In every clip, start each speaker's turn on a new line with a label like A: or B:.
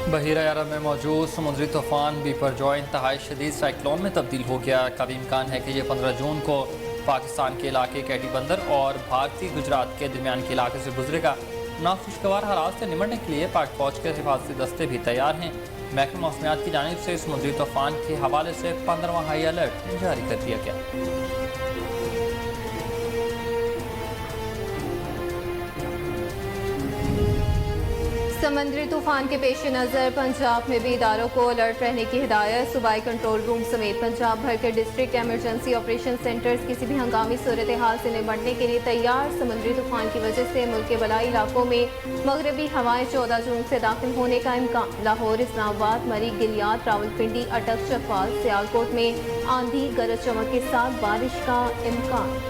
A: बहीरा अरब में मौजूद समुद्री तूफान बिपरजॉय इंतहाई शदीद साइक्लोन में तब्दील हो गया। कभी इम्कान है कि यह 15 जून को पाकिस्तान के इलाके कैटी बंदर और भारतीय गुजरात के दरमियान के इलाके से गुजरेगा। नाखुशगवार हालात से निपटने के लिए पाक फौज के हिफाजती दस्ते भी तैयार हैं। महकमा मौसमियात की जानिब से समुद्री तूफान के हवाले से 15वां हाई अलर्ट जारी कर दिया गया।
B: समंदरी तूफान के पेश नज़र पंजाब में भी इदारों को अलर्ट रहने की हिदायत। सूबाई कंट्रोल रूम समेत पंजाब भर के डिस्ट्रिक्ट एमरजेंसी ऑपरेशन सेंटर्स किसी भी हंगामी सूरत हाल से निपटने के लिए तैयार। समुद्री तूफान की वजह से मुल्क के बलाई इलाकों में मगरबी हवाएं 14 जून से दाखिल होने का इम्कान। लाहौर, इस्लामाबाद, मरी, गिलियात, रावलपिंडी, अटक, चकवाल, सियालकोट में आंधी गरज चमक के साथ बारिश का इम्कान।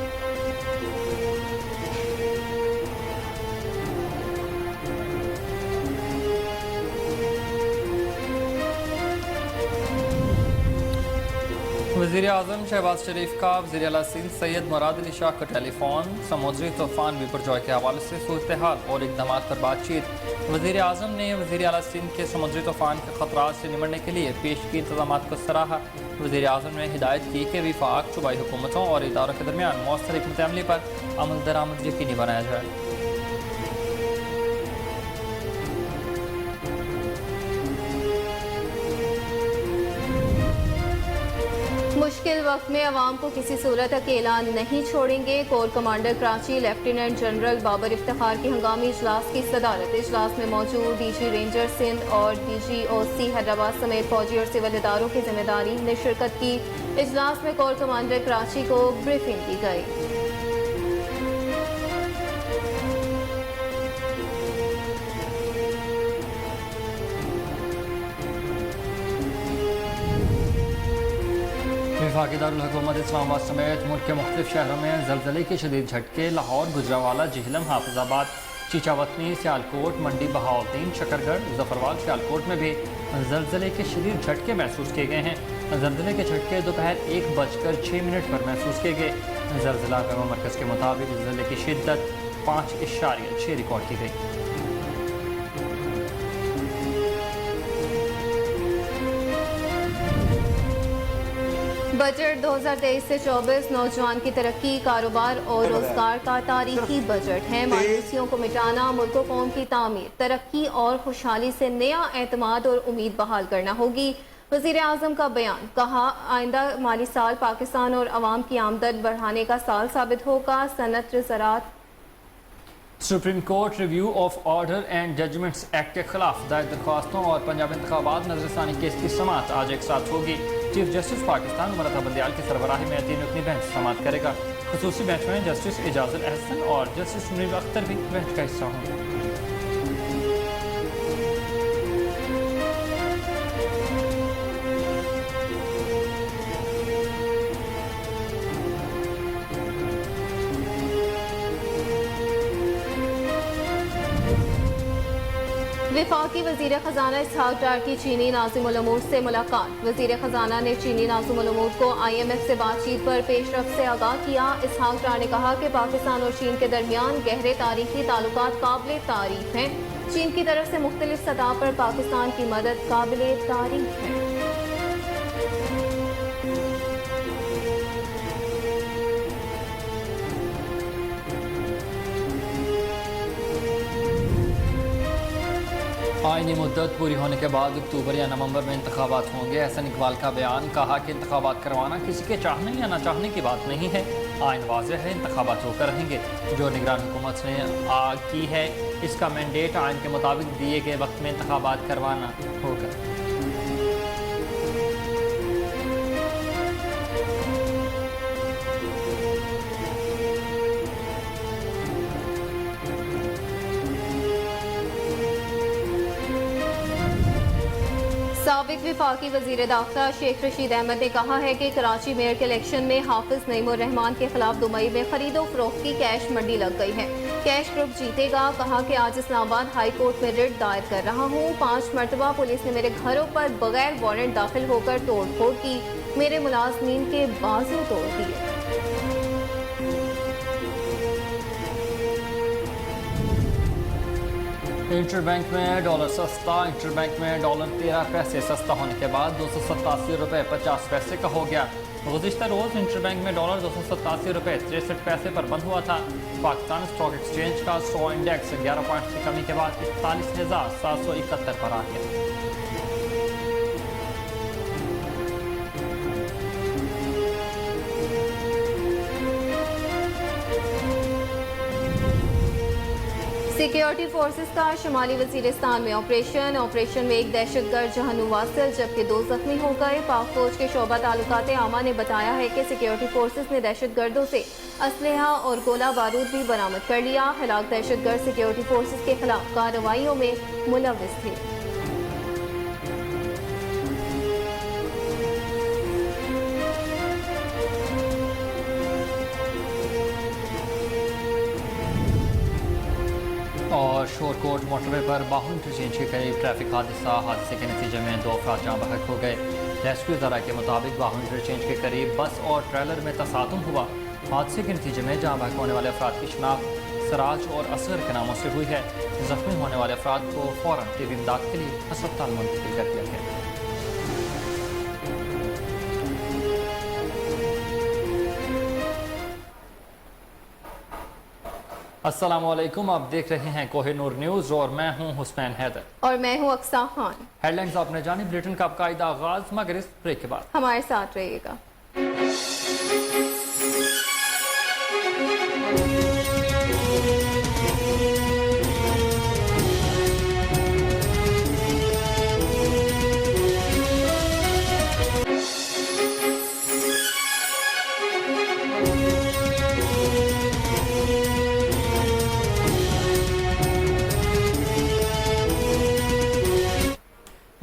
A: वज़ीर आज़म शहबाज शरीफ का वज़ीर आला सिंध सैयद मुराद अली शाह का टेलीफोन। समुद्री तूफान बिपरजॉय के हवाले से सूरत हाल और इक़दाम पर बातचीत। वज़ीर आज़म ने वज़ीर आला सिंध के समुद्री तूफान के खतरात से निपटने के लिए पेश की इंतजाम को सराहा। वज़ीर आज़म ने हिदायत की कि विफाक सूबाई हुकूमतों और इदारों के दरमियान मौसर हिकमत अमली पर अमल दरामद यकीनी बनाया जाए।
B: मुश्किल वक्त में अवाम को किसी सूरत अकेला नहीं छोड़ेंगे। Core commander Karachi lieutenant general Babar Iftikhar की हंगामी इजलास की सदारत। इजलास में मौजूद डीजी रेंजर सिंध और DGOC हैदराबाद समेत फौजी और सिविल इदारों की जिम्मेदारी ने शिरकत की। इजलास में कोर कमांडर कराची को ब्रीफिंग दी गई।
A: वफाकी दारुल हुकूमत इस्लामाबाद समेत मुल्क के मुख्तलिफ शहरों में ज़लज़ले के शदीद झटके। लाहौर, गुजरावाला, झेलम, हाफिजाबाद, चीचावतनी, सियालकोट, मंडी, बहाउद्दीन, शकरगढ़, जफरवाल, सियालकोट में भी ज़लज़ले के शदीद झटके महसूस किए गए हैं। ज़लज़ले के झटके दोपहर 1:06 पर महसूस किए गए। ज़लज़ला गर्म मरकज़ के मुताबिक ज़लज़ले की शिद्दत 5.6 रिकॉर्ड की गई।
B: बजट 2023 से 24 नौजवान की तरक्की, कारोबार और रोजगार का तारीखी बजट है। मायूसियों को मिटाना, मुल्क कौम की तामीर, तरक्की और खुशहाली से नया एतमाद और उम्मीद बहाल करना होगी। वज़ीर आज़म का बयान। कहा, आइंदा माली साल पाकिस्तान और अवाम की आमदन बढ़ाने का साल साबित होगा। सनत, ज़राअत।
A: Supreme court review of order and judgments act के खिलाफ दायर दरख्वास्तों और पंजाब इंतखाबात नजरसानी केस की समाअत आज एक साथ होगी। चीफ जस्टिस पाकिस्तान मरता बंदियाल की सरबराही में 3 रुकनी बेंच समाअत करेगा। खसूसी बेंच में जस्टिस एजाजुल अहसन और जस्टिस मुनीर अख्तर भी बेंच का हिस्सा होंगे।
B: वफाकी वज़ीर ख़जाना इसहाक डार की चीनी नाज़िम उल उमूर से मुलाकात। वज़ीर ख़जाना ने चीनी नाज़िम उल उमूर को IMF से बातचीत पर पेशरफ्त से आगाह किया। इसहाक डार ने कहा कि पाकिस्तान और चीन के दरमियान गहरे तारीखी ताल्लुकात काबिल तारीफ हैं। चीन की तरफ से मुख्तलिफ सतह पर पाकिस्तान की मदद काबिल तारीफ है।
A: आईनी मुद्दत पूरी होने के बाद अक्टूबर या नवंबर में इंतखाबात होंगे। एहसन इकबाल का बयान। कहा कि इंतखाबात करवाना किसी के चाहने या ना चाहने की बात नहीं है। आइन वाज़ेह है, इंतखाबात होकर रहेंगे। जो निगरान हुकूमत ने की है, इसका मैंडेट आइन के मुताबिक दिए गए वक्त में इंतखाबात करवाना होगा।
B: साबिक वफाकी वज़ीर दाखिला शेख रशीद अहमद ने कहा है कि कराची मेयर के इलेक्शन में हाफिज नईमुर रहमान के खिलाफ दुबई में खरीदो फरोख्त की कैश मंडी लग गई है। कैश ग्रुप जीतेगा। कहा कि आज इस्लामाबाद हाई कोर्ट में रिट दायर कर रहा हूँ। 5 मरतबा पुलिस ने मेरे घरों पर बगैर वारंट दाखिल होकर तोड़ फोड़ की। मेरे मुलाजमीन के बाजू तोड़ दिए।
A: इंटरबैंक में डॉलर सस्ता। इंटरबैंक में डॉलर 13 पैसे सस्ता होने के बाद 287 रुपये 50 पैसे का हो गया। गुज़िश्ता रोज़ इंटरबैंक में डॉलर 287 रुपये 63 पैसे पर बंद हुआ था। पाकिस्तान स्टॉक एक्सचेंज का 100 इंडेक्स 11 पॉइंट की कमी के बाद 41,771 पर आ गया।
B: सिक्योरिटी फोर्सेस का शुमाली वजीरिस्तान में ऑपरेशन में एक दहशतगर्द जहन्नुम वासिल जबकि 2 जख्मी हो गए। पाक फौज के शोबा ताल्लुकात आमा ने बताया है कि सिक्योरिटी फोर्सेस ने दहशतगर्दों से असलहा और गोला बारूद भी बरामद कर लिया। हलाक दहशतगर्द सिक्योरिटी फोर्सेस के खिलाफ कार्रवाइयों में मुलव्विस थे।
A: और शोरकोट मोटरवे पर बाहू इंटरचेंज के करीब ट्रैफिक हादसे के नतीजे में 2 अफराद जाँ बहक हो गए। रेस्क्यू ज़रा के मुताबिक बाहू इंटरचेंज के करीब बस और ट्रेलर में तसादुम हुआ। हादसे के नतीजे में जाँ बहक होने वाले अफराद की शनाख्त सराज और असगर के नामों से हुई है। जख्मी होने वाले अफराद को फ़ौरन टीबी इमदाद के लिए अस्पताल मुंतकिल कर दिया गया। अस्सलामुअलैकुम, आप देख रहे हैं कोहिनूर न्यूज़ और मैं हूं हुसैन हैदर
B: और मैं हूं अक्सा खान।
A: हेडलाइंस आपने जानी। बुलेटिन का बाकायदा आगाज मगर इस ब्रेक के बाद
B: हमारे साथ रहिएगा।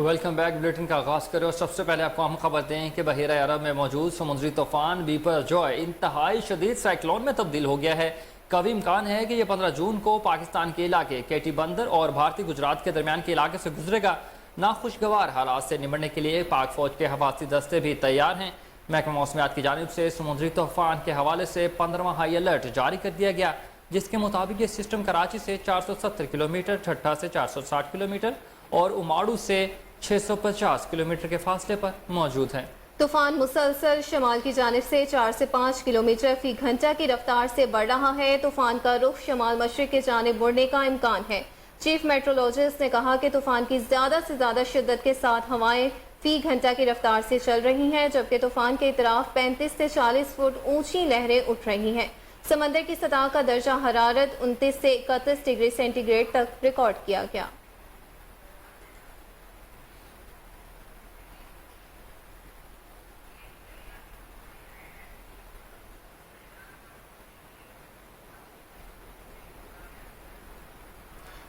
A: Welcome back. बुलेटिन का आगाज़ करें और सबसे पहले आपको हम खबर दें कि बहीरा अरब में मौजूद समुद्री तूफान बिपरजॉय इंतहाई शदीद साइक्लोन में तब्दील हो गया है। कभी इम्कान है कि यह 15 जून को पाकिस्तान के इलाके केटी बंदर और भारतीय गुजरात के दरमियान के इलाके से गुजरेगा। नाखुशगवार हालात से निपटने के लिए पाक फौज के हवासी दस्ते भी तैयार हैं। महकमा मौसमियात की जानिब से समुद्री तूफान के हवाले से 15वां हाई अलर्ट जारी कर दिया गया, जिसके मुताबिक ये सिस्टम कराची से 470 किलोमीटर, ठट्ठा से 460 किलोमीटर और उमाड़ू से 650 किलोमीटर के फासले पर मौजूद है।
B: तूफान मुसलसल शमाल की जानिब से 4 से 5 किलोमीटर फी घंटा की रफ्तार से बढ़ रहा है। तूफान का रुख शमाल मशरिक की जानिब मुड़ने का इम्कान है। चीफ मेट्रोलॉजिस्ट ने कहा कि तूफान की ज्यादा से ज्यादा शिद्दत के साथ हवाएं फी घंटा की रफ्तार से चल रही हैं, जबकि तूफान के इतराफ 35 से 40 फुट ऊंची लहरें उठ रही हैं। समंदर की सतह का दर्जा हरारत 29 से 31 डिग्री सेंटीग्रेड तक रिकॉर्ड किया गया।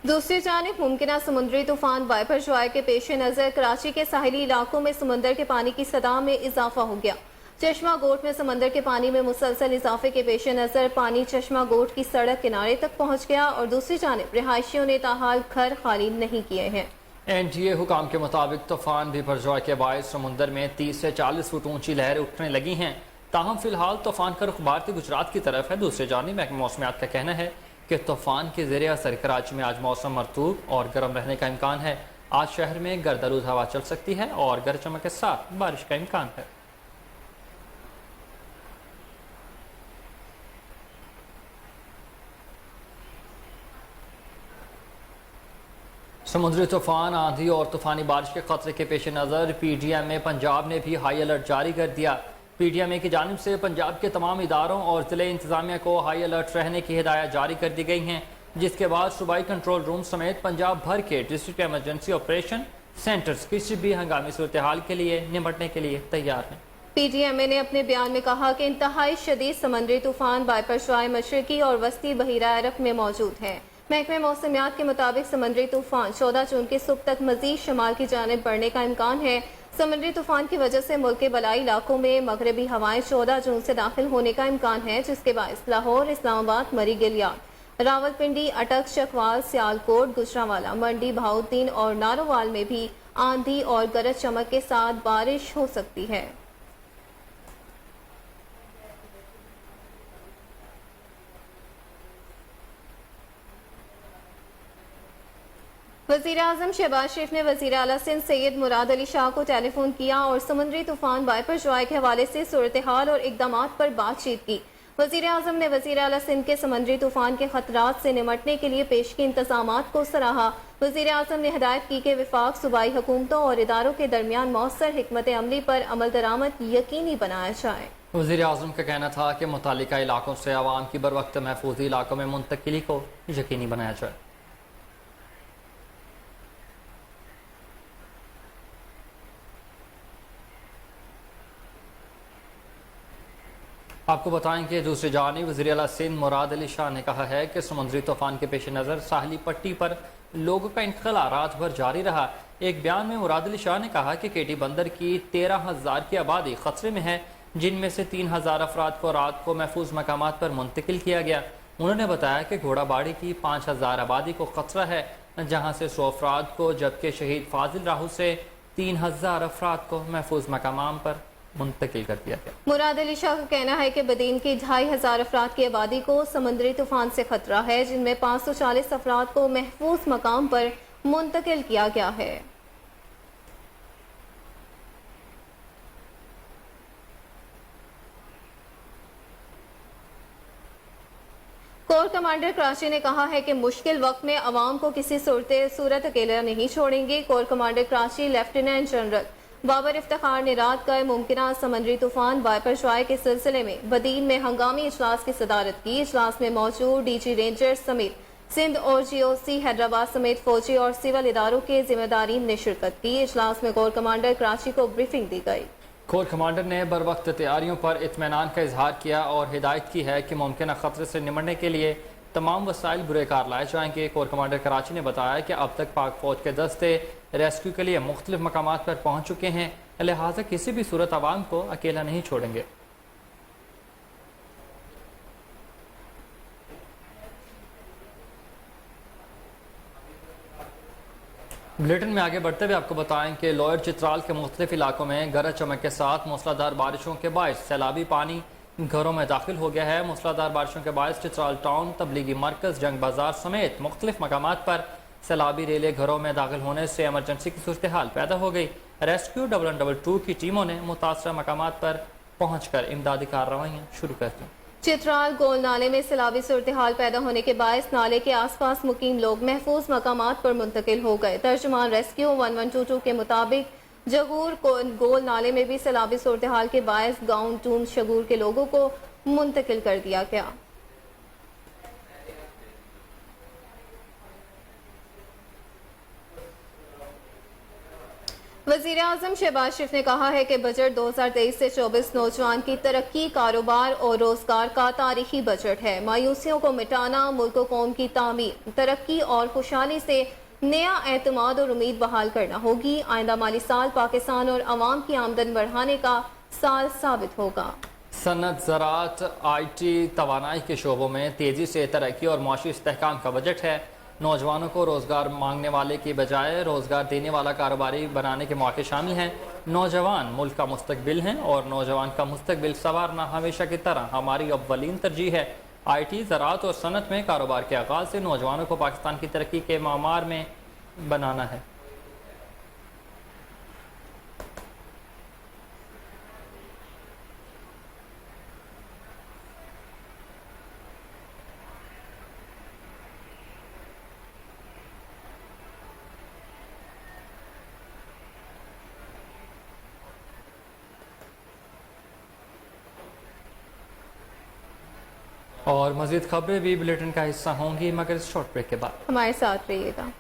B: दूसरी जानिब मुमकिन समुद्री तूफान बिपरजॉय के पेश नज़र कराची के साहिली इलाकों में समंदर के पानी की सतह में इजाफा हो गया। चश्मा गोट में समंदर के पानी में मुसलसल इजाफे के पेश नज़र पानी चश्मा गोट की सड़क किनारे तक पहुँच गया और दूसरी जानिब रिहायशियों ने ताहाल घर खाली नहीं किए हैं।
A: NTA हुकाम के मुताबिक तूफान बिपरजॉय के बायस समुंदर में 30 से 40 फुट ऊंची लहरें उठने लगी हैं। ताहम फिलहाल तूफान का रुख भारतीय गुजरात की तरफ है। दूसरी जानिब महकमा मौसमियात का कहना है कि तूफान के ज़ेरे असर कराची में आज मौसम मरतूब और गर्म रहने का इम्कान है। आज शहर में गर्दालूद हवा चल सकती है और गरज चमक के साथ बारिश का इम्कान है। समुद्री तूफान, आंधी और तूफानी बारिश के खतरे के पेश नज़र PDMA पंजाब ने भी हाई अलर्ट जारी कर दिया। PDMA की जानिब से पंजाब के तमाम इदारों और ज़िले इंतजामिया को हाई अलर्ट रहने की हिदायत जारी कर दी गई हैं, जिसके बाद सूबाई कंट्रोल रूम समेत पंजाब भर के डिस्ट्रिक्ट एमरजेंसी ऑपरेशन सेंटर्स किसी भी हंगामी सूरत हाल के लिए निपटने के लिए तैयार हैं।
B: PDMA ने अपने बयान में कहा कि इंतहाई शदीद समंदरी तूफान बिपरजॉय मशरकी और वस्ती बहीरा अरब में मौजूद है। महकमे मौसमियात के मुताबिक समंदरी तूफान 14 जून के सुबह तक मजीद शमाल की जानिब बढ़ने का इम्कान है। समंदरी तूफान की वजह से मुल्क के बलाई इलाकों में मगरबी हवाएं 14 जून से दाखिल होने का इम्कान है, जिसके बायस लाहौर, इस्लामाबाद, मरी गिलियात, रावलपिंडी, अटक, चकवाल, सियालकोट, गुजरावाला, मंडी, बहाउद्दीन और नारोवाल में भी आंधी और गरज चमक के साथ बारिश हो सकती है। वज़ीर आज़म शहबाज शरीफ ने वज़ीर आला सिंध सैयद मुराद अली शाह को टेलीफोन किया और समुद्री तूफान वाइपर जॉय के हवाले से सूरत हाल और इक़दामात पर बातचीत की। वज़ीर आज़म ने वज़ीर आला सिंध के समुद्री तूफान के खतरात से निमटने के लिए पेश की इंतज़ामात को सराहा। वज़ीर आज़म ने हिदायत की कि विफाक सूबाई हुकूमतों और इदारों के दरमियान मौसर हिकमत अमली पर अमल दरामद यकीनी बनाया जाए।
A: वज़ीर आज़म का कहना था कि मुतालिका इलाकों से आवाम की बर वक्त महफूजी इलाकों में मुंतकिली को यकीनी बनाया जाए। आपको बताएं कि दूसरी जानिब वज़ीर आला सिंध मुराद अली शाह ने कहा है कि समुद्री तूफान के पेश नज़र साहली पट्टी पर लोगों का इंतक़ाल रात भर जारी रहा। एक बयान में मुराद अली शाह ने कहा कि केटी बंदर की 13,000 की आबादी खतरे में है, जिनमें से 3,000 अफराद को रात को महफूज मकामात पर मुंतकिल किया गया। उन्होंने बताया कि घोड़ाबाड़ी की 5,000 आबादी को खतरा है, जहाँ से 100 अफराद को, जबकि शहीद फाजिल राहू से 3,000 अफराद को महफूज मकामात पर मुंतकिल कर दिया गया।
B: मुराद अली शाह का कहना है कि बदीन की 2,500 अफराद की आबादी को समुद्री तूफान से खतरा है, जिनमें 540 अफराद को महफूज मकाम पर मुंतकिल किया गया है। कोर कमांडर कराची ने कहा है कि मुश्किल वक्त में अवाम को किसी सूरत अकेला नहीं छोड़ेंगे। Core commander Karachi lieutenant general Babar Iftikhar ने रात का मुमकिन समंदरी तूफान वाइपर जॉय के सिलसिले में बदीन में हंगामी इजलास की सदारत की। इजलास में मौजूद डीजी रेंजर्स समेत सिंध और GOC हैदराबाद समेत फौजी और सिविल इदारों के जिम्मेदारीन ने शिरकत की। इजलास में कोर कमांडर कराची को ब्रीफिंग दी गई।
A: कोर कमांडर ने बर वक्त तैयारियों पर इत्मीनान का इजहार किया और हिदायत की है कि मुमकिन खतरे से निमटने के लिए तमाम वसाइल बुरेकार लाए जाएंगे। कोर कमांडर कराची ने बताया कि अब तक पाक फौज के दस्ते रेस्क्यू के लिए मुख्तलिफ मकामात पर पहुँच चुके हैं, लिहाजा किसी भी सूरत आवाम को अकेला नहीं छोड़ेंगे। बुलेटिन में आगे बढ़ते हुए आपको बताएं कि लोअर चित्राल के मुख्तलिफ इलाकों में गरज चमक के साथ मूसलाधार बारिशों के बायस सैलाबी पानी घरों में दाखिल हो गया है। मूसलाधार बारिशों के बायस चित्राल टाउन, तबलीगी मरकज, जंग बाजार समेत मुख्तलिफ मकामात पर सैलाबी रेले घरों में दाखिल होने से इमरजेंसी की सूरत हाल पैदा हो गई। रेस्क्यू 112 की टीमों ने मुतासरा मकामात पर पहुँच कर इमदादी कार्रवाइयाँ शुरू कर दी।
B: चित्राल गोल नाले में सैलाबी सूरत हाल पैदा होने के बायस नाले के आसपास मुकीम लोग महफूज मकामात पर मुंतकिल हो गए। तर्जुमान रेस्क्यू 1122 के मुताबिक जगूर गोल नाले में भी सैलाबी सूरत हाल के बायस गांव टूम शगूर के लोगों को मुंतकिल कर दिया गया। वज़ीर आज़म शहबाज शरीफ ने कहा है कि बजट 2023 से 24 नौजवान की तरक्की, कारोबार और रोजगार का तारीखी बजट है। मायूसियों को मिटाना, मुल्क व कौम की तामीर, तरक्की और खुशहाली से नया एतमाद और उम्मीद बहाल करना होगी। आइंदा माली साल पाकिस्तान और अवाम की आमदन बढ़ाने का साल साबित होगा।
A: सनत, ज़राअत, IT, तवानाई के शोबों में तेज़ी से तरक्की और मुआशी इस्तेहकाम का बजट है। नौजवानों को रोज़गार मांगने वाले की बजाय रोज़गार देने वाला कारोबारी बनाने के मौके शामिल हैं। नौजवान मुल्क का मुस्तकबिल हैं और नौजवान का मुस्तकबिल संवारना हमेशा की तरह हमारी अव्वलीन तरजीह है। IT, ज़राअत और सनत में कारोबार के आगाज़ से नौजवानों को पाकिस्तान की तरक्की के मामार में बनाना है। और मज़ीद खबरें भी बुलेटिन का हिस्सा होंगी, मगर इस शॉर्ट ब्रेक के बाद
B: हमारे साथ रहिएगा।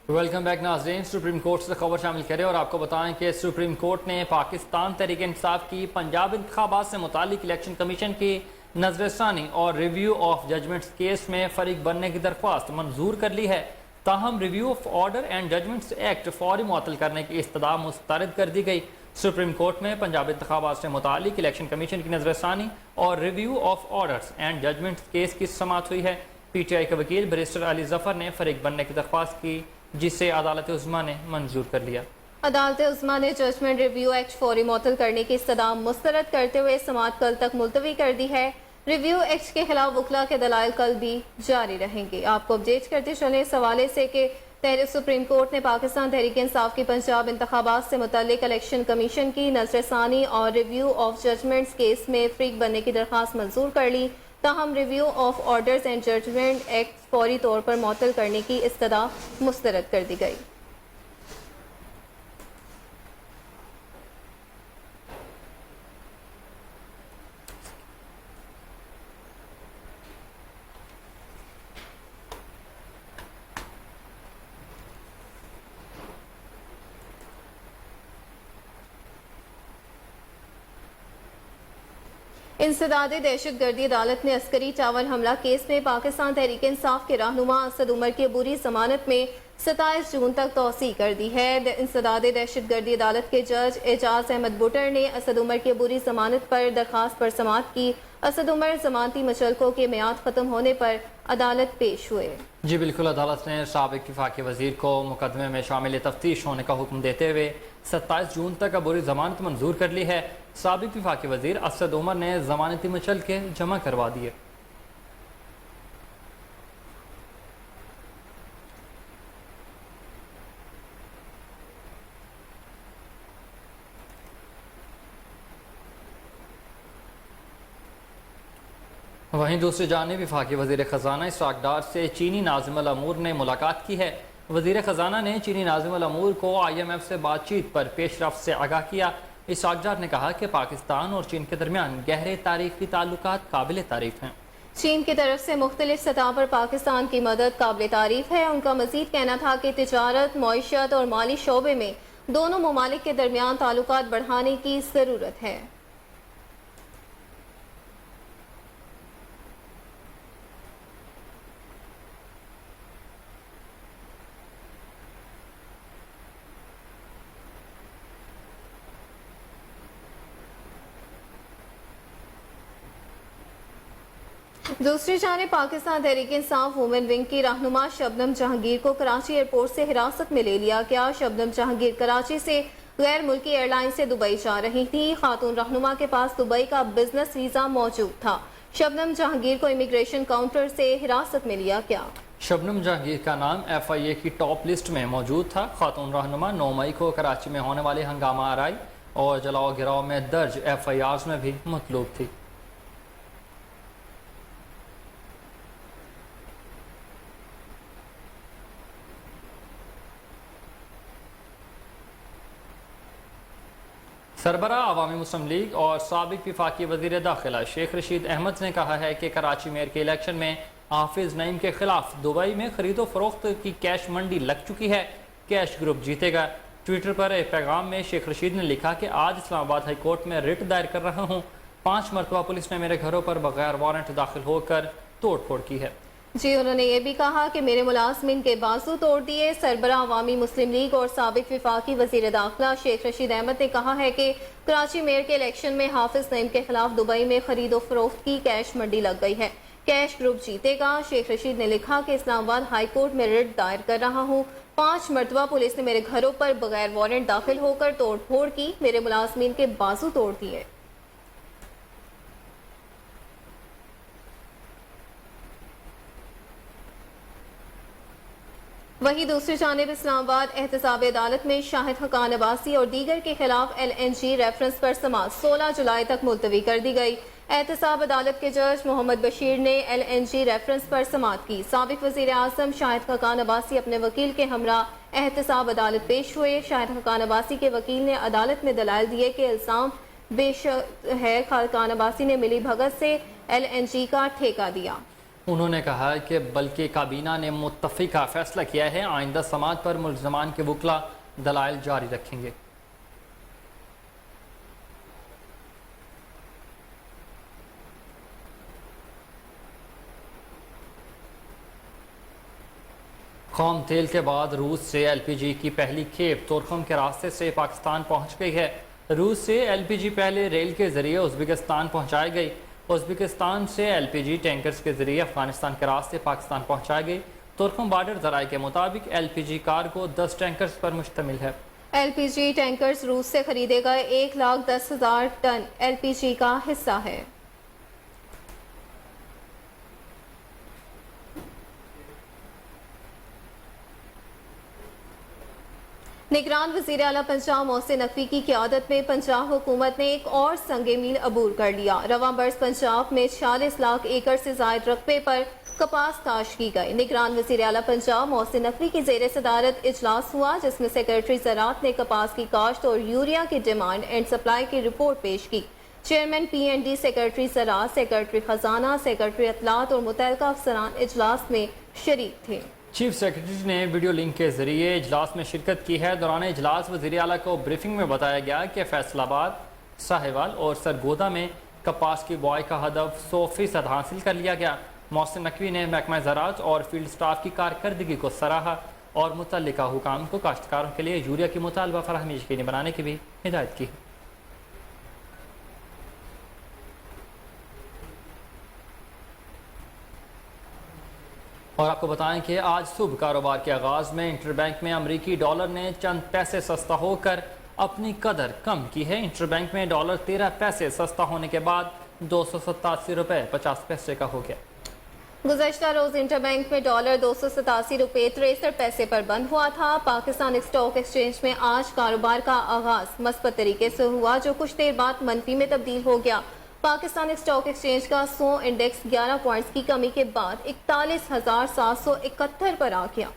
A: वेलकम बैक नाज़रीन। सुप्रीम कोर्ट से खबर शामिल करें और आपको बताएं कि सुप्रीम कोर्ट ने पाकिस्तान तहरीक इंसाफ की पंजाब इंतखाबात से मुतालिक इलेक्शन कमीशन की नजरसानी और रिव्यू ऑफ जजमेंट्स केस में फरीक बनने की दरख्वास्त मंजूर कर ली है। ताहम review of order and judgments act फौरी मुअत्तल करने की इस्तदा मुस्तरद कर दी गई। सुप्रीम कोर्ट में पंजाब इंतखाबात से मुतालिक इलेक्शन कमीशन की नजरसानी और review of orders and judgements case की समाअत हुई है। PTI के वकील बैरिस्टर अली जफर ने फरीक बनने की दरख्वास्त की, जिसे अदालत उज़्मा ने मंजूर कर लिया।
B: अदालत उज़्मा ने जजमेंट रिव्यू एक्ट फौरी मुअत्तल करने की इस्तदा मुस्तरद करते हुए समाअत कल तक मुलतवी कर दी है। रिव्यू एक्ट के खिलाफ वकला के दलाइल कल भी जारी रहेंगे। आपको अपडेट करते चले इस हवाले से कि सुप्रीम कोर्ट ने पाकिस्तान तहरीक इंसाफ की पंजाब इंतखाबात से मुतल्लिक इलेक्शन कमीशन की नजरसानी और रिव्यू ऑफ जजमेंट्स केस में फरीक बनने की दरख्वास्त मंजूर कर ली। ताहम review of orders and judgment act फौरी तौर पर मुअत्तल करने की इस्तदा मुस्तरद कर दी गई। इंसदाद दहशत गर्दी अदालत ने अस्करी चावल हमला केस में पाकिस्तान तहरीक इंसाफ के रहनुमा असद उमर की अबूरी जमानत में 27 जून तक तौसी कर दी है। इंसदाद दहशत गर्दी अदालत के जज एजाज अहमद बुटर ने असद उमर की अबूरी जमानत पर दरखास्त पर समाअत की। असद उमर जमानती मचलकों के मियाद खत्म होने पर अदालत पेश हुए।
A: जी बिल्कुल, अदालत ने साबिक वफाकी वजीर को मुकदमे में शामिल तफ्तीश होने का हुक्म देते हुए 27 जून तक अबूरी जमानत मंजूर कर ली है। साबिक वफाकी वजीर असद उमर ने जमानती मचलके जमा करवा दिए। वहीं दूसरी जानिब वफाकी वज़ीर ख़जाना इसहाक़ डार से चीनी नाज़िम अल अमूर ने मुलाकात की है। वज़ीर ख़जाना ने चीनी नाज़िम अल अमूर को IMF से बातचीत पर पेशरफ्त से आगाह किया। इसहाक़ डार ने कहा कि पाकिस्तान और चीन के दरमियान गहरे तारीखी ताल्लुकात काबिल तारीफ हैं।
B: चीन की तरफ से मुख्तलिफ सतह पर पाकिस्तान की मदद काबिल तारीफ है। उनका मजीद कहना था कि तिजारत, मईशत और माली शोबे में दोनों ममालिक के दरमियान ताल्लुकात बढ़ाने की ज़रूरत है। दूसरी जानिब पाकिस्तान तहरीक इंसाफ वुमेन विंग की रहनुमा शबनम जहांगीर को कराची एयरपोर्ट से हिरासत में ले लिया गया। शबनम जहांगीर कराची से गैर मुल्की एयरलाइन से दुबई जा रही थी। खातून रहनुमा के पास दुबई का बिजनेस वीजा मौजूद था। शबनम जहांगीर को इमिग्रेशन काउंटर से हिरासत में लिया गया।
A: शबनम जहांगीर का नाम FIA की टॉप लिस्ट में मौजूद था। खातून रहनुमा 9 मई को कराची में होने वाले हंगामा आराई और जलाओ गिराव में दर्ज FIRs में भी मतलूब थी। सरबरा अवामी मुस्लिम लीग और साबिक वफाकी वज़ीर दाखिला शेख रशीद अहमद ने कहा है कि कराची मेयर के इलेक्शन में हाफिज नईम के खिलाफ दुबई में खरीदो फरोख्त की कैश मंडी लग चुकी है। कैश ग्रुप जीतेगा। ट्विटर पर एक पैगाम में शेख रशीद ने लिखा कि आज इस्लामाबाद हाई कोर्ट में रिट दायर कर रहा हूँ। 5 मरतबा पुलिस ने मेरे घरों पर बगैर वारंट दाखिल होकर तोड़ फोड़ की है।
B: जी, उन्होंने ये भी कहा कि मेरे मुलाजमिन के बाजू तोड़ दिए। सरबरा अवामी मुस्लिम लीग और साबिक वफाकी वजीर दाखिला शेख रशीद अहमद ने कहा है कि कराची मेयर के इलेक्शन में हाफिज नईम के खिलाफ दुबई में खरीदो फरोख्त की कैश मंडी लग गई है। कैश ग्रुप जीतेगा। शेख रशीद ने लिखा कि इस्लामाबाद हाई कोर्ट में रिट दायर कर रहा हूँ। 5 मरतबा पुलिस ने मेरे घरों पर बगैर वारंट दाखिल होकर तोड़ फोड़ की। मेरे मुलाजमिन के बाजू तोड़ दिए। वहीं दूसरी जानिब इस्लामाबाद एहतसाब अदालत में शाहिद हकान अब्बासी और दीगर के खिलाफ LNG रेफरेंस पर समाअत 16 जुलाई तक मुलतवी कर दी गई। एहतसाब अदालत के जज मोहम्मद बशीर ने LNG रेफरेंस पर समाअत की। साबिक वजीर आजम शाहिद हकान अब्बासी अपने वकील के हमरा एहतसाब अदालत पेश हुए। शाहिद हकान अब्बासी के वकील ने अदालत में दलाइल दिए कि इल्जाम बेशक है हकान अब्बासी ने मिली भगत से LNG का ठेका दिया।
A: उन्होंने कहा कि बल्कि काबीना ने मुत्तफ़िका फैसला किया है। आइंदा समाअत पर मुल्ज़मान के वकला दलाइल जारी रखेंगे। खाम तेल के बाद रूस से LPG की पहली खेप तुर्कम के रास्ते से पाकिस्तान पहुंच गई है। रूस से LPG पहले रेल के जरिए उज़्बेकिस्तान पहुंचाई गई। उज़्बेकिस्तान से LPG टैंकर्स के जरिए अफगानिस्तान के रास्ते पाकिस्तान पहुंचाई गई। तुर्कम बॉर्डर जराये के मुताबिक LPG कार्गो 10 टैंकर्स पर मुश्तमिल है।
B: LPG टैंकर्स रूस से खरीदे गए 1,10,000 टन LPG का हिस्सा है। निगरान वज़ीर आला पंजाब मोहसिन नकवी की क़यादत में पंजाब हुकूमत ने एक और संगे मील अबूर कर लिया। रवां बरस पंजाब में 46 लाख एकड़ से जायद रकबे पर कपास काश्त की गई। निगरान वज़ीर आला पंजाब मोहसिन नकवी की ज़ेर सदारत इजलास हुआ, जिसमें सेक्रेटरी ज़राअत ने कपास की काश्त और यूरिया की डिमांड एंड सप्लाई की रिपोर्ट पेश की। चेयरमैन PND, सेक्रेटरी ज़राअत, सेक्रेटरी खजाना, सेक्रेटरी अतलात और मुतल्लिका अफसरान इजलास में शरीक थे।
A: चीफ सेक्रेटरी ने वीडियो लिंक के जरिए इजलास में शिरकत की है। दौरान इजलास वज़ीर आला को ब्रीफिंग में बताया गया कि फैसलाबाद, साहिवाल और सरगोदा में कपास की बुआई का हदफ 100% हासिल कर लिया गया। मोहसिन नकवी ने महकमा ज़राअत और फील्ड स्टाफ की कारकर्दगी को सराहा और मुतल्लिका हुकाम को काश्तकारों के लिए यूरिया की मुतालबा फराहमी यकीनी बनाने की भी हिदायत की। और आपको बताएं कि आज सुबह कारोबार के आगाज़ में इंटरबैंक में अमरीकी डॉलर ने चंद पैसे सस्ता होकर अपनी कदर कम की है। इंटरबैंक में डॉलर 13 पैसे सस्ता होने के बाद 287 रुपये 50 पैसे का हो गया।
B: गुज़श्ता रोज इंटरबैंक में डॉलर 287 रुपये 63 पैसे पर बंद हुआ था। पाकिस्तान स्टॉक एक्सचेंज में आज कारोबार का आगाज मस्बत तरीके से हुआ, जो कुछ देर बाद मनफी में तब्दील हो गया। पाकिस्तान स्टॉक एक्सचेंज का 100 इंडेक्स 11 पॉइंट्स की कमी के बाद 41,771 पर आ गया।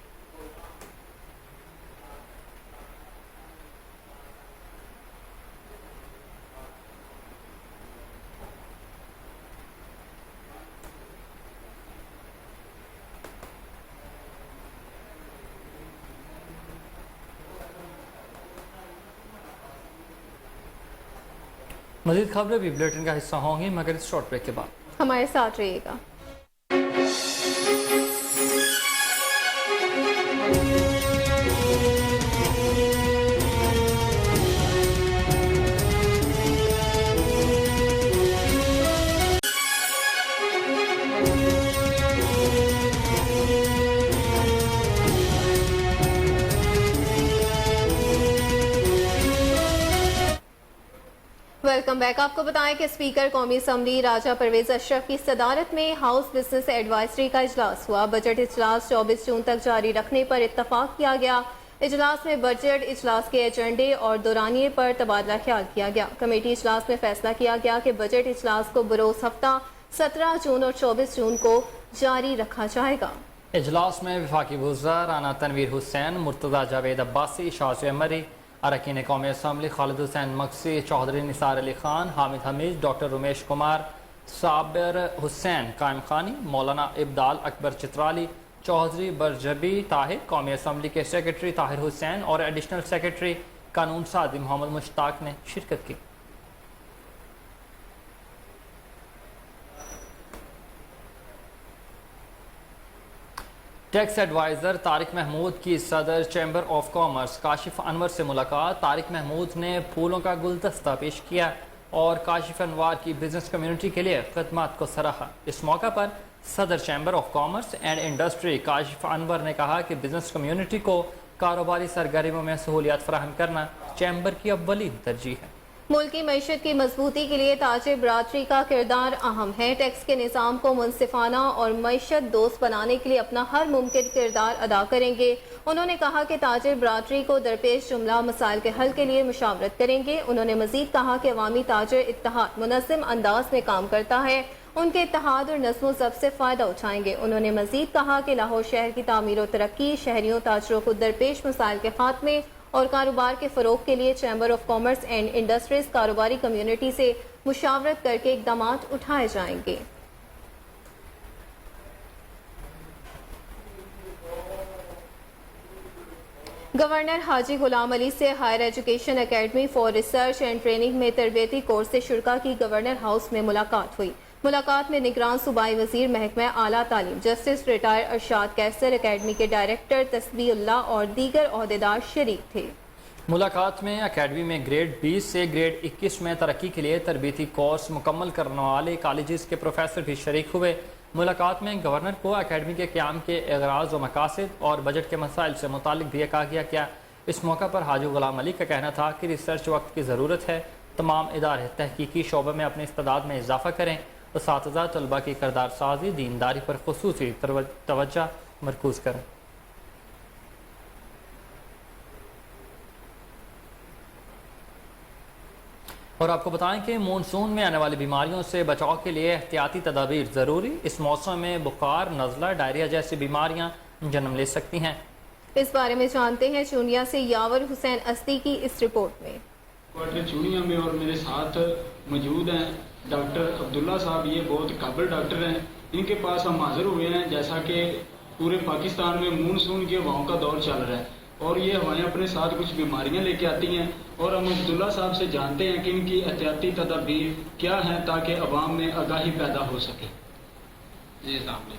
A: मज़ीद खबरें भी बुलेटिन का हिस्सा होंगी, मगर इस शॉर्ट ब्रेक के बाद।
B: हमारे साथ रहिएगा। Welcome back. आपको बताएं कि स्पीकर कौमी असम्बली राजा परवेज अशरफ की सदारत में हाउस बिजनेस एडवाइजरी का इजलास हुआ। बजट इजलास 24 जून तक जारी रखने पर इत्तफाक किया गया। इजलास में बजट इजलास के एजेंडे और दौरानिए पर तबादला ख्याल किया गया। कमेटी इजलास में फैसला किया गया कि बजट इजलास को बरोज हफ्ता 17 जून और 24 जून को जारी रखा जाएगा।
A: इजलास में वफाकी वज़ीर राना तनवीर हुसैन, मुर्तज़ा जावेद अब्बासी, शाह मरी, अरकान कौमी असम्बली खालिद हुसैन मक्सी, चौधरी निसार अली खान, हामिद हमीद, डॉक्टर रमेश कुमार, साबिर हुसैन कायम खानी, मौलाना इब्दाल अकबर चित्राली, चौधरी बरजबी ताहिर, कौमी असम्बली के सेक्रेटरी ताहिर हुसैन और एडिशनल सेक्रेटरी कानून सादी मोहम्मद मुश्ताक ने शिरकत की। टैक्स एडवाइज़र तारिक महमूद की सदर chamber of commerce Kashif Anwar से मुलाकात। तारिक महमूद ने फूलों का गुलदस्ता पेश किया और काशिफ अनवर की बिजनेस कम्युनिटी के लिए खदमात को सराहा। इस मौका पर सदर chamber of commerce and industry Kashif Anwar ने कहा कि बिजनेस कम्युनिटी को कारोबारी सरगर्मियों में सहूलियात फराहम करना चैम्बर की अव्वलीन तरजीह है।
B: मुल्क की मईशत की मजबूती के लिए ताजिर बरादरी का किरदार अहम है। टैक्स के निज़ाम को मुनसिफाना और मईशत दोस्त बनाने के लिए अपना हर मुमकिन किरदार अदा करेंगे। उन्होंने कहा कि ताजिर बरादरी को दरपेश जुमला मसाइल के हल के लिए मुशावरत करेंगे। उन्होंने मजीद कहा कि अवामी ताजिर इत्तेहाद मुनज़्ज़म अंदाज में काम करता है, उनके इत्तेहाद और नज़्म ज़ब्त से फ़ायदा उठाएंगे। उन्होंने मजीद कहा कि लाहौर शहर की तामीर और तरक्की, शहरियों ताजरों को दरपेश मसाइल के खात्मे और कारोबार के फ़रोग के लिए chamber of commerce and industries कारोबारी कम्युनिटी से मुशावरत करके इक़दाम उठाए जाएंगे। गवर्नर हाजी गुलाम अली से higher education academy for research and training में तरबियती कोर्स से शुरा की गवर्नर हाउस में मुलाकात हुई। मुलाकात में निगरान सूबाई वजीर महकमा आला तालीम जस्टिस रिटायर अरशाद कैसर, अकेडमी के डायरेक्टर तस्बीहुल्लाह और दीगर ओहदेदार शरीक थे।
A: मुलाकात में अकेडमी में ग्रेड 20 से ग्रेड 21 में तरक्की के लिए तरबीती कोर्स मुकम्मल करने वाले कॉलेजेस के प्रोफेसर भी शरीक हुए। मुलाकात में गवर्नर को अकेडमी के क़याम के अगराज व मकासद और बजट के मसाइल से मुतालिक भी कहा गया। इस मौका पर हाजी गुलाम अली का कहना था कि रिसर्च वक्त की ज़रूरत है। तमाम इदारे तहकीकी शोबे में अपने इस्तेदाद में इजाफा करें। उस्ताद तलबा की करदार साजी दीनदारी पर खुसूसी तवज्जो मरकूज़ करें। और आपको बताएं कि मानसून में आने वाली बीमारियों से बचाव के लिए एहतियाती तदाबीर ज़रूरी। इस मौसम में बुखार, नज़ला, डायरिया जैसी बीमारियां जन्म ले सकती हैं।
B: इस बारे में जानते हैं चूनिया से यावर हुसैन अस्दी की इस रिपोर्ट में।
C: क्वार्टर चूनिया में और मेरे साथ मौजूद हैं डॉक्टर अब्दुल्ला साहब। ये बहुत काबिल डॉक्टर हैं। इनके पास हम हाजिर हुए हैं जैसा कि पूरे पाकिस्तान में मानसून की हवाओं का दौर चल रहा है और ये हवाएं अपने साथ कुछ बीमारियां लेके आती हैं और हम अब्दुल्ला साहब से जानते हैं कि इनकी एहतियाती तदाबीर क्या हैं ताकि अवाम में आगाही पैदा हो सके।
D: जी साहब,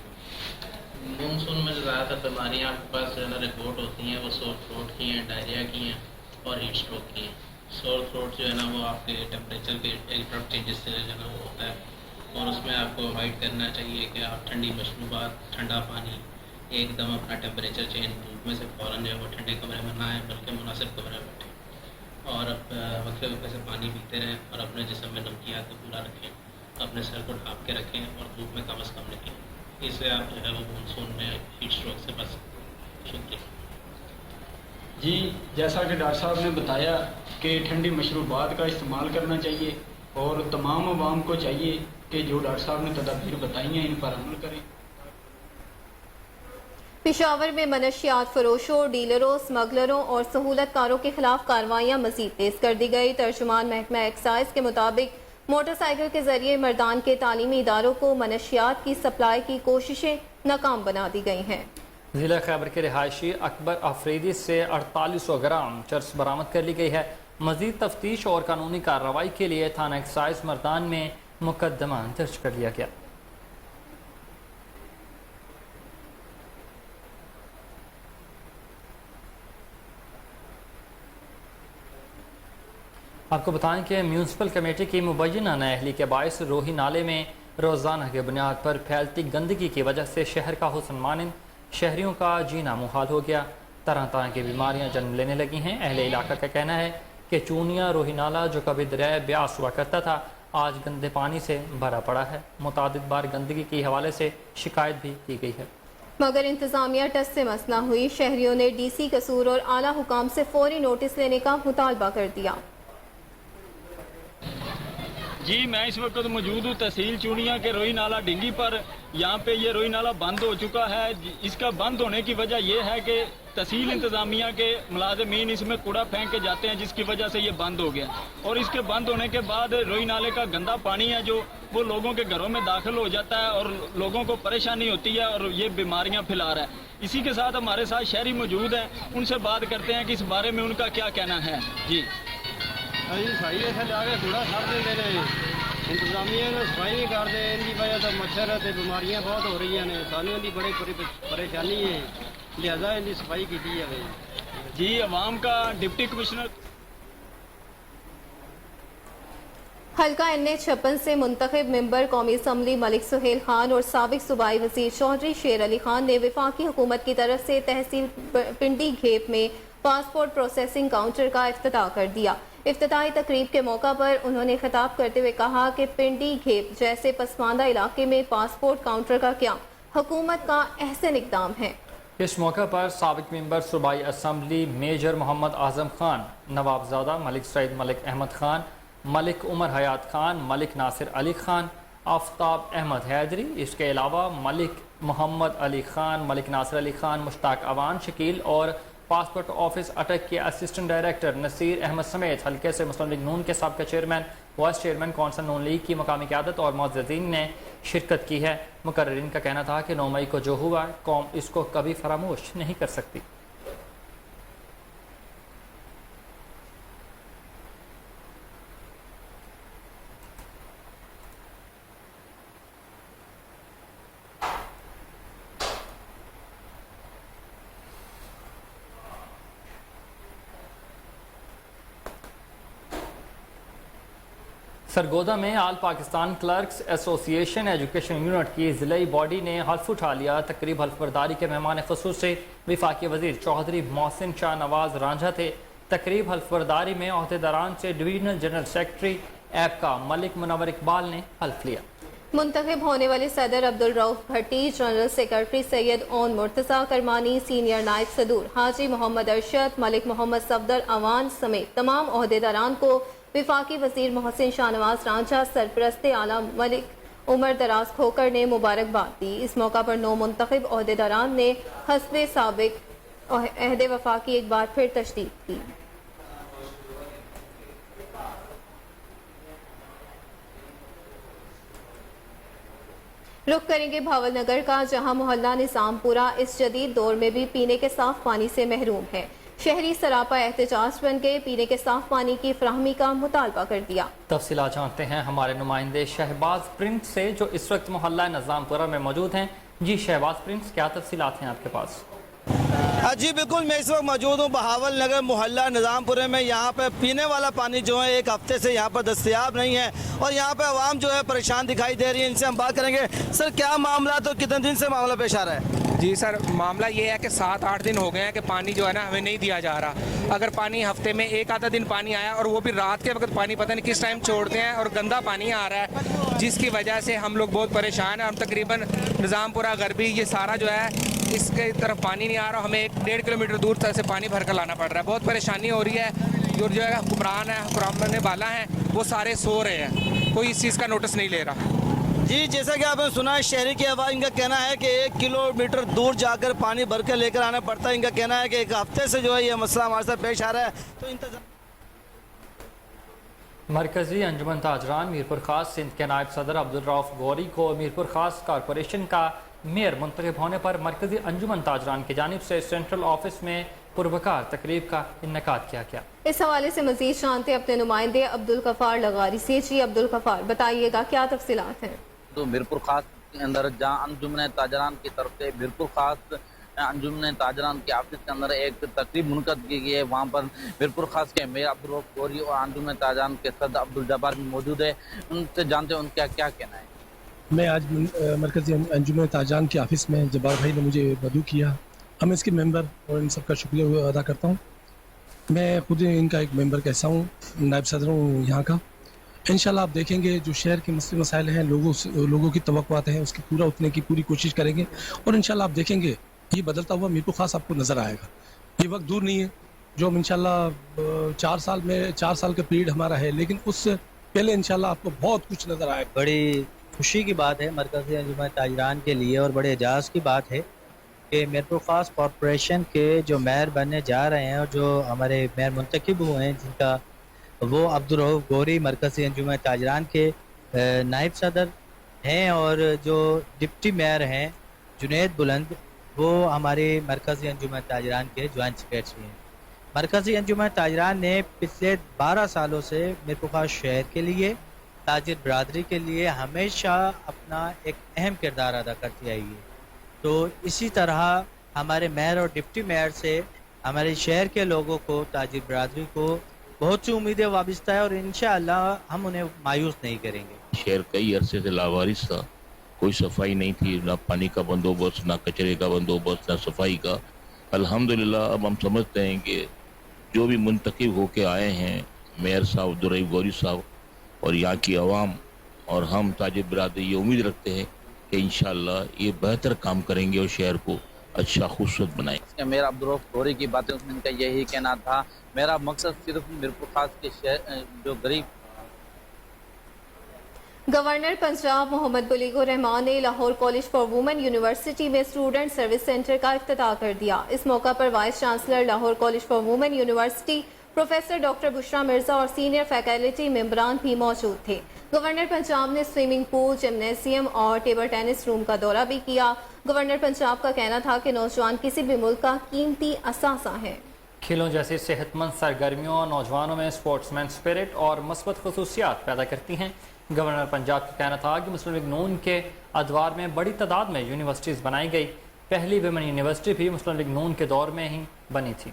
D: मानसून में ज़्यादातर बीमारियाँ आपके पास जो है ना रिपोर्ट होती हैं वो सोर थ्रोट की हैं, डायरिया की हैं और हीट स्ट्रोक की हैं। सोर थ्रोट जो है ना वो आपके टेम्परेचर के इलेक्ट्रॉनिक चेंजेस से जो है ना वो होता है और उसमें आपको अवॉइड करना चाहिए कि आप ठंडी मशरूबात, ठंडा पानी, एकदम अपना टेम्परेचर चेंज धूप में से फ़ौरन जो है वो ठंडे कमरे में ना आए बल्कि मुनासिब कमरे में बैठें और वक्फे वक्फे से पानी पीते रहें और अपने जिस्म में नमकियात को पूरा रखें, अपने सर को ढाँप के रखें और धूप में कम अज़ कम निकलें। इससे आप जो है वो मानसून में हीट स्ट्रोक से बच सकते। शुक्रिया
C: जी। जैसा कि डॉक्टर साहब ने बताया कि ठंडी मशरूबात का इस्तेमाल करना चाहिए और तमाम अवाम को चाहिए कि जो डॉक्टर साहब ने तदाबीर बताई हैं इन पर अमल करें।
B: पेशावर में मनशियात फरोशों, डीलरों, स्मगलरों और सहूलतकारों के खिलाफ कार्रवाइयाँ मजीद तेज कर दी गई। तर्जुमान महकमा एक्साइज के मुताबिक मोटरसाइकिल के जरिए मर्दान के तालीमी इदारों को मनशियात की सप्लाई की कोशिशें नाकाम बना दी गई हैं।
A: जिला खैबर के रिहायशी अकबर आफरीदी से 4800 ग्राम चर्स बरामद कर ली गई है। मजीद तफ्तीश और कानूनी कार्रवाई के लिए थाना एक्साइज मर्दान में मुकदमा दर्ज कर लिया गया। आपको बताएं कि म्यूनसिपल कमेटी की मुबैना नाअहली के बायस रोही नाले में रोज़ाना की बुनियाद पर फैलती गंदगी की वजह से शहर का हुस्न मानिंद शहरियों का जीना मुहाल हो गया। तरह तरह की बीमारियां जन्म लेने लगी हैं। अहले इलाका का कहना है कि चूनिया रोही नाला जो कभी दरिया ब्यास हुआ करता था आज गंदे पानी से भरा पड़ा है। मुतादिद बार गंदगी के हवाले से शिकायत भी की गई है
B: मगर इंतजामिया टस से मस न हुई। शहरियों ने DC कसूर और आला हुकाम से फौरी नोटिस लेने का मुतालबा कर दिया।
C: जी, मैं इस वक्त मौजूद हूँ तहसील चूनिया के रोई नाला डिंगी पर। यहाँ पे ये रोई नाला बंद हो चुका है। इसका बंद होने की वजह यह है कि तहसील इंतज़ामिया के मुलाजमीन इसमें कूड़ा फेंक के जाते हैं जिसकी वजह से ये बंद हो गया और इसके बंद होने के बाद रोई नाले का गंदा पानी है जो वो लोगों के घरों में दाखिल हो जाता है और लोगों को परेशानी होती है और ये बीमारियाँ फैला रहा है। इसी के साथ हमारे साथ शहरी मौजूद हैं, उनसे बात करते हैं कि इस बारे में उनका क्या कहना है। जी
E: सही है जाके कूड़ा छड़ देंगे ने इंतजामिया ने सफाई नहीं करते। इनकी वजह से मच्छर ते बीमारियां बहुत हो रही ने। सानू की बड़ी परेशानी है, लिहाजा इनकी सफाई की जाए।
C: जी, अवाम का डिप्टी कमिश्नर
B: हल्का NH56 से मुंतखब मेंबर कौमी असम्बली मलिक सुहेल खान और साबिक सूबाई वजीर चौधरी शेर अली खान ने वफाकी हुकूमत की तरफ से तहसील पिंडी घेप में पासपोर्ट प्रोसेसिंग काउंटर का इफ्तिताह कर दिया। इफ्तिताही तकरीब के मौका पर उन्होंने खिताब करते हुए कहा कि पिंडी घेप जैसे पसमानदा इलाके में पासपोर्ट काउंटर का क्या हुकूमत का अहसन इक़दाम है।
A: इस मौका पर साबिक मेंबर सूबाई असम्बली मेजर मोहम्मद आजम खान, नवाबजादा मलिक सईद मलिक अहमद खान, मलिक उमर हयात खान, मलिक नासिर अली खान, आफ्ताब अहमद हैदरी, इसके अलावा मलिक मोहम्मद अली खान, मलिक नासिर अली खान, मुश्ताक अवान शकील और पासपोर्ट ऑफिस अटक के असिस्टेंट डायरेक्टर नसीर अहमद समेत हल्के से मुस्लिम लीग नून के साबिक़ा चेयरमैन, वाइस चेयरमैन कौंसल नून लीग की मकामी क़यादत और मुअज़्ज़िज़ीन ने शिरकत की है। मुकर्रिरीन का कहना था कि 9 मई को जो हुआ कौम इसको कभी फरामोश नहीं कर सकती। सरगोदा में all Pakistan clerks association education unit की ज़िलाई बॉडी ने हल्फ उठा लिया। तकरीब हल्फबरदारी के मेहमान खुसूस से वफाकी वज़ीर चौधरी मोहसिन शाह नवाज रांझा थे। तकरीब हल्फबरदारी में अहदेदारान से डिवीजनल जनरल सेक्रेटरी ऐप का मलिक मुनव्वर इकबाल ने हल्फ लिया।
B: मुंतखब होने वाले सदर Abdul Rauf Bhatti, general secretary Syed Aon Murtaza Kirmani, senior नायब सदूर हाजी मोहम्मद अरशद, मलिक मोहम्मद सफदर अवान समेत तमाम अहदेदारान को वफाकी वज़ीर मोहसिन शाह नवाज रांझा, सरपरस्त आला मलिक उमर दराज खोकर ने मुबारकबाद दी। इस मौका पर 9 मुंतखब अहदेदारान ने हस्बे साबिक अहद वफा की एक बार फिर तशदीद की। रुख करेंगे भावलनगर का, जहां मोहल्ला निजामपुरा इस जदीद दौर में भी पीने के साफ पानी से महरूम है। शहरी सरापा एहतजाज बन गए, पीने के साफ पानी की फ्राहमी का मुतालबा कर दिया।
A: तफसीलात जानते हैं हमारे नुमाइंदे शहबाज प्रिंस से, जो इस वक्त मोहल्ला निजामपुरा में मौजूद हैं। जी शहबाज प्रिंस, क्या तफसीलात हैं आपके पास?
F: जी बिल्कुल, मैं इस वक्त मौजूद हूँ बहावल नगर मोहल्ला निज़ामपुरे में। यहाँ पे पीने वाला पानी जो है एक हफ्ते से यहाँ पर दस्तयाब नहीं है और यहाँ पे आवाम जो है परेशान दिखाई दे रही है। इनसे हम बात करेंगे। सर, क्या मामला, तो कितने दिन से मामला पेश आ रहा है?
G: जी सर, मामला ये है कि 7-8 दिन हो गए हैं कि पानी जो है ना हमें नहीं दिया जा रहा। अगर पानी हफ्ते में एक आधा दिन पानी आया और वो भी रात के वक्त पानी पता नहीं किस टाइम छोड़ते हैं और गंदा पानी आ रहा है, जिसकी वजह से हम लोग बहुत परेशान हैं। हम तकरीबन निज़ामपुरा गरबी ये सारा जो है इसके तरफ पानी नहीं आ रहा। हमें 1.5 किलोमीटर दूर से पानी भर कर लाना पड़ रहा है। बहुत परेशानी हो रही है। जो है हुक्मरान है, हुक्मरान बनने वाला है, वो सारे सो रहे हैं, कोई इस चीज़ का नोटिस नहीं ले रहा।
F: जी, जैसा कि आपने सुना है, शहरी की आवाज़, इनका कहना है कि 1 किलोमीटर दूर जाकर पानी भर के लेकर आना पड़ता है। इनका कहना है कि एक हफ्ते से जो है ये मसला हमारे साथ पेश आ रहा है। तो इंतज़ाम
A: मरकजी अंजुमन ताजरान मीरपुर खास सिंध के नायब सदर अब्दुल रऊफ गौरी को मीरपुर खास कॉरपोरेशन का मेयर मुंतखब होने पर मरकजी अंजुमन ताजरान की जानिब से सेंट्रल ऑफिस में पुरवकार तकरीब का इन्नेकाद किया गया। इस हवाले से मजीद जानते अपने नुमाइंदे अब्दुल गफार लगारी से। जी अब्दुल गफार, बताइएगा क्या तफसीलात हैं?
H: तो मीरपुर खास के अंदर जहाँ अंजुमन ताजरान की तरफ से मीरपुर खास अंजुमन ताजरान के ऑफिस के अंदर एक तकरीब मुनक़द की गई है। वहाँ पर मीरपुर खास के मेयर अब्दुल रऊफ गौरी और अंजुमन ताजरान के सदर अब्दुल जब्बार मौजूद है। उनसे जानते हैं उनका क्या कहना है।
I: मैं आज मरकज़ी अंजुमन ताजरान के ऑफिस में जब्बार भाई ने मुझे मदऊ किया। हम इसके मेंबर और इन सब का शुक्रिया अदा करता हूँ। मैं खुद इनका एक मेंबर कैसा हूँ, नायब सदर हूँ यहाँ का। इंशाल्लाह आप देखेंगे जो शहर के मसले मसाइल हैं, लोगों की तवक्कुआत हैं, उसकी पूरा उतने की पूरी कोशिश करेंगे और इंशाल्लाह आप देखेंगे ये बदलता हुआ मीरपुर खास आपको नज़र आएगा। ये वक्त दूर नहीं है जो हम इंशाल्लाह 4 साल का पीरियड हमारा है, लेकिन उससे पहले इंशाल्लाह आपको बहुत कुछ नज़र आएगा।
J: बड़ी खुशी की बात है मरकज़ी अंजुमन ताजरान के लिए और बड़े एजाज़ की बात है कि मीरपुर खास कॉरपोरेशन के जो मेयर बनने जा रहे हैं और जो हमारे मेयर मुंतखब हुए हैं, जिनका वो अब्दुल रऊफ गौरी मरकज़ी अंजुमन ताजरान के नायब सदर हैं और जो डिप्टी मेयर हैं जुनैद बुलंद, वो हमारे मरकज़ी अंजुमन ताजरान के जॉइंट सेक्रेटरी हैं। मरकज़ी अंजुमन ताजरान ने पिछले 12 सालों से मीरपुर खास शहर के लिए, ताजिर बरादरी के लिए हमेशा अपना एक अहम किरदार अदा करती आई है। तो इसी तरह हमारे मेयर और डिप्टी मेयर से हमारे शहर के लोगों को, ताजिर बरादरी को बहुत सी उम्मीदें वाबस्ता है और इंशाअल्लाह हम उन्हें मायूस नहीं करेंगे।
K: शहर कई अरसे से लावारिस था, कोई सफाई नहीं थी, ना पानी का बंदोबस्त, ना कचरे का बंदोबस्त, ना सफाई का। अल्हम्दुलिल्लाह अब हम समझते हैं कि जो भी मुंतखब होके आए हैं मेयर साहब अब्दुल रऊफ गौरी साहब और यहाँ की आवाम और हम ताजिर बरादरी ये उम्मीद रखते हैं कि इंशाअल्लाह ये बेहतर काम करेंगे और शहर को अच्छा खूबसूरत बनाएंगे।
H: मेरा अब्दुल रऊफ गौरी की बातें उनका यही कहना था, मेरा मकसद सिर्फ मीरपुर खास के शहर जो गरीब।
B: गवर्नर पंजाब मोहम्मद बुलीगुर रहमान ने Lahore college for women university में स्टूडेंट सर्विस सेंटर का इफ्तिताह कर दिया। इस मौका पर vice chancellor Lahore college for women university professor doctor Bushra Mirza और सीनियर फैकल्टी मेंबरान भी मौजूद थे। गवर्नर पंजाब ने स्विमिंग पूल, जिम्नेशियम और टेबल टेनिस रूम का दौरा भी किया। गवर्नर पंजाब का कहना था कि नौजवान किसी भी मुल्क का कीमती असासा है।
A: खेलों जैसी सेहतमंद सरगर्मियों नौजवानों में स्पोर्ट्समैन स्पिरिट और मस्बत खसूसियात पैदा करती हैं। गवर्नर पंजाब का कहना था कि मुस्लिम लीग नून के अदवार में बड़ी तादाद में यूनिवर्सिटीज़ बनाई गई। पहली विमेन यूनिवर्सिटी भी मुस्लिम लीग नून के दौर में ही बनी थी।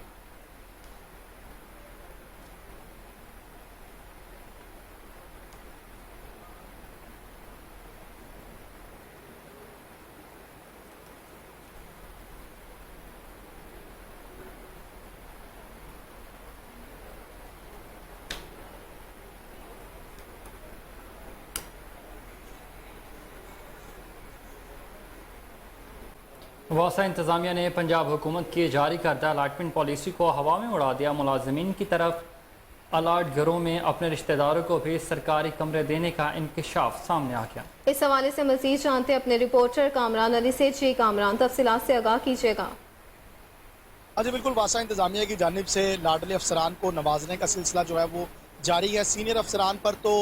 A: वासा इंतजामिया ने पंजाब हुकूमत की जारी करदा अलाटमेंट पॉलिसी को हवा में उड़ा दिया। मुलाजमीन की तरफ अलाट घरों में अपने रिश्तेदारों को भी सरकारी कमरे देने का इंकशाफ सामने आ गया।
B: इस हवाले से मजीद जानते अपने रिपोर्टर कामरान अली से। जी कामरान, तफसीलात से आगाह कीजिएगा।
L: जी बिल्कुल, वासा इंतजामिया की जानिब से लाडले अफसरान को नवाजने का सिलसिला जो है वो जारी है। सीनियर अफसरान पर तो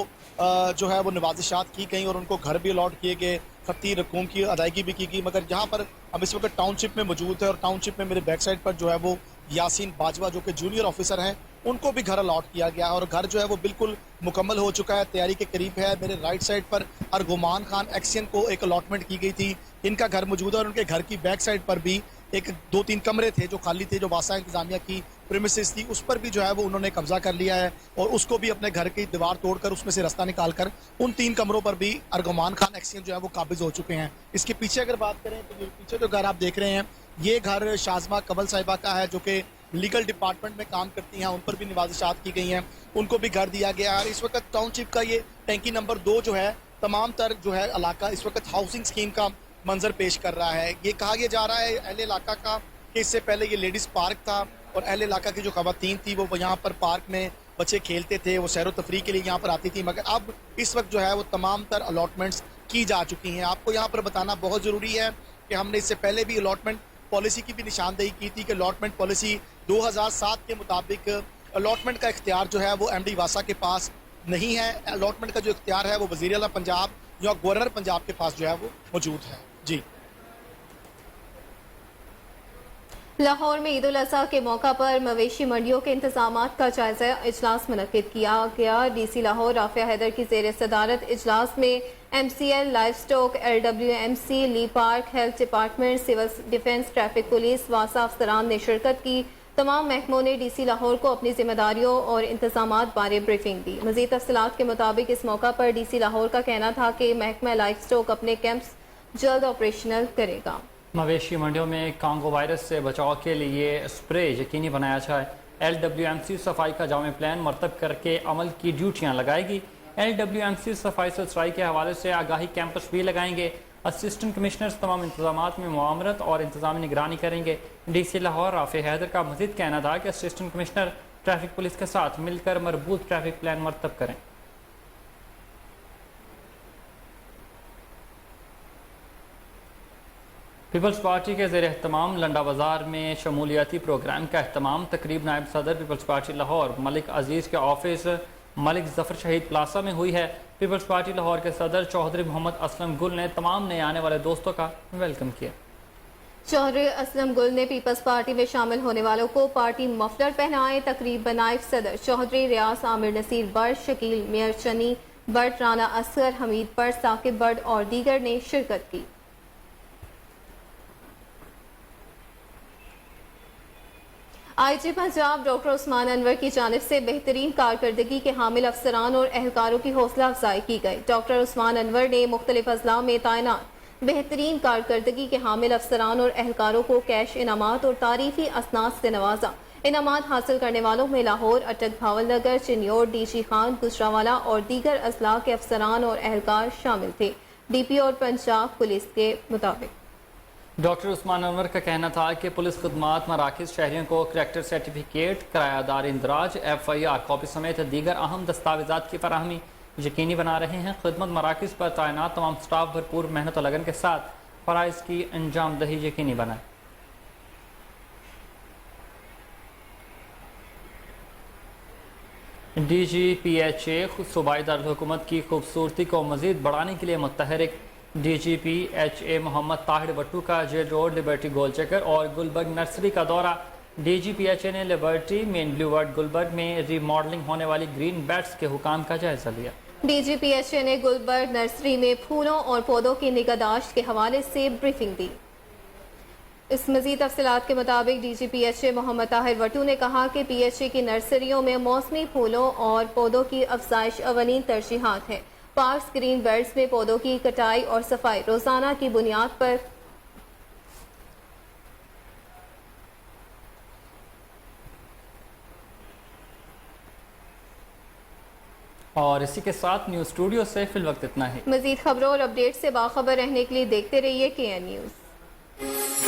L: जो है वो नवाजिशात की गई और उनको घर भी अलॉट किए गए, खत्ती रकूम की अदायगी भी की गई। मगर जहाँ पर हम इस वक्त टाउनशिप में मौजूद है और टाउनशिप में मेरे बैक साइड पर जो है वो यासीन बाजवा जो कि जूनियर ऑफिसर हैं, उनको भी घर अलॉट किया गया और घर जो है वो बिल्कुल मुकम्मल हो चुका है, तैयारी के करीब है। मेरे राइट साइड पर अरगुमान खान एक्सियन को एक अलॉटमेंट की गई थी, इनका घर मौजूद है और उनके घर की बैक साइड पर भी एक 2-3 कमरे थे जो खाली थे, जो वासा इंतजामिया की प्रीमिसेस थी, उस पर भी जो है वो उन्होंने कब्जा कर लिया है और उसको भी अपने घर की दीवार तोड़कर उसमें से रास्ता निकालकर उन 3 कमरों पर भी अरगुमान खान एक्सियन जो है वो काबिज हो चुके हैं। इसके पीछे अगर बात करें तो पीछे जो घर आप देख रहे हैं, ये घर शाजमा कमल साहिबा का है जो कि लीगल डिपार्टमेंट में काम करती हैं, उन पर भी नवाजिशात की गई हैं, उनको भी घर दिया गया है। इस वक्त टाउनशिप का ये टैंकी नंबर 2 जो है, तमाम तर जो है इलाका इस वक्त हाउसिंग स्कीम का मंजर पेश कर रहा है। ये कहा यह जा रहा है अहले इलाका का कि इससे पहले ये लेडीज़ पार्क था और अहले इलाका की जो खवातीन थी वो यहाँ पर पार्क में बच्चे खेलते थे, वो सैर व तफरी के लिए यहाँ पर आती थी। मगर अब इस वक्त जो है वो तमाम तर अलॉटमेंट्स की जा चुकी हैं। आपको यहाँ पर बताना बहुत ज़रूरी है कि हमने इससे पहले भी अलॉटमेंट पॉलिसी की भी निशानदेही की थी कि अलॉटमेंट पॉलिसी 2007 के मुताबिक अलॉटमेंट का इख्तियार जो है वो MD वासा के पास नहीं है। अलॉटमेंट का जो इख्तियार है वो वज़ीर आला पंजाब या गवर्नर पंजाब के पास जो है वो मौजूद है। जी,
B: लाहौर में ईद उल अज़हा के मौका पर मवेशी मंडियों के इंतजामात का जायजा इजलास मुनक्किद किया गया। DC लाहौर राफिया हैदर की ज़ेर सदारत इजलास में MCL, लाइफ स्टॉक, LWMC, ली park, health department, civil defence, traffic police, वासा अफसरान ने शिरकत की। तमाम महकमों ने DC लाहौर को अपनी जिम्मेदारियों और इंतजामात बारे ब्रीफिंग दी। मज़ीद तफसीलात के मुताबिक इस मौका पर DC लाहौर का कहना था कि महकमा लाइफ स्टॉक अपने कैंप्स जल्द ऑपरेशनल करेगा।
A: मवेशी मंडियों में कांगो वायरस से बचाव के लिए स्प्रे यकीनी बनाया जाए। LWMC सफाई का जामे प्लान मरतब करके अमल की ड्यूटियाँ लगाएगी। LWMC सफाई सुथराई के हवाले से आगाही कैंपस भी लगाएंगे। असिस्टेंट कमिश्नर्स तमाम इंतजामात में मुआमरत और इंतजामी निगरानी करेंगे। DC लाहौर राफिया हैदर का मज़ीद कहना था कि असिस्टेंट कमिश्नर ट्रैफिक पुलिस के साथ मिलकर मरबूत ट्रैफिक प्लान मरतब करें। पीपल्स पार्टी के ज़ेर एहतमाम लंडा बाज़ार में शमूलियाती प्रोग्राम का अहतमाम तकरीब नायब सदर पीपल्स पार्टी लाहौर मलिक अजीज़ के ऑफिस मलिक ज़फ़र शहीद प्लाजा में हुई है। पीपल्स पार्टी लाहौर के सदर चौधरी मोहम्मद असलम गुल ने तमाम नए आने वाले दोस्तों का वेलकम किया।
B: चौधरी असलम गुल ने पीपल्स पार्टी में शामिल होने वालों को पार्टी मफलर पहनाए। तकरीब में नायब सदर चौधरी रियाज, आमिर नसीर बट, शकील मेयर चनी बट, राना असगर, हमीद बट, साकिब बट और दीगर ने शिरकत की। IG पंजाब डॉक्टर उस्मान अनवर की जानिब से बेहतरीन कारकर्दगी के हामिल अफसरान और एहलकारों की हौसला अफजाई की गई। डॉक्टर उस्मान अनवर ने मुख्तलिफ अजला में तैनात बेहतरीन कारकर्दगी के हामिल अफसरान और एहलकारों को कैश इनामात और तारीफी असनाद से नवाजा। इनामात हासिल करने वालों में लाहौर, अटक, भावलनगर, चिन्योर, DG खान, गुजरावाला और दीगर अजला के अफसरान और एहलकार शामिल थे। DP और पंजाब पुलिस के मुताबिक
A: डॉक्टर उस्मान अनवर का कहना था कि पुलिस खुदमात मराकज़ शहरियों को करैक्टर सर्टिफिकेट, किरायादार इंदराज, FIR कॉपी समेत दीगर अहम दस्तावेजात की फराहमी यकीनी बना रहे हैं। खिदमत मराकज़ पर तैनात तमाम स्टाफ भरपूर मेहनत और लगन के साथ फ़राइज़ की अंजाम दही यकीनी बनाए। DGPHA सूबाई दारुल-हुकूमत की खूबसूरती को मज़ीद बढ़ाने के लिए मुतहरिक। DGPHA मोहम्मद ताहिर बट्टू का जेल रोड, लिबर्टी गोल चक्कर और गुलबर्ग नर्सरी का दौरा। DGPHA ने liberty, main boulevard Gulberg में रीमॉडलिंग होने वाली ग्रीन बेल्ट्स के हुकाम का जायजा लिया।
B: DGPHA ने गुलबर्ग नर्सरी में फूलों और पौधों की निगहदाश्त के हवाले से ब्रीफिंग दी। इस मज़ीद तफसीलात के मुताबिक DGPHA मोहम्मद ताहिर वटू ने कहा कि PHA की नर्सरियों में मौसमी फूलों और पौधों की अफजाइश अवलीन तरजीहात है। पार्क्स, ग्रीन बेल्ट्स में पौधों की कटाई और सफाई रोजाना की बुनियाद पर
A: और इसी के साथ न्यूज़ स्टूडियो से फिल वक्त इतना ही।
B: मज़ीद खबरों और अपडेट से बाखबर रहने के लिए देखते रहिए KN न्यूज़। है।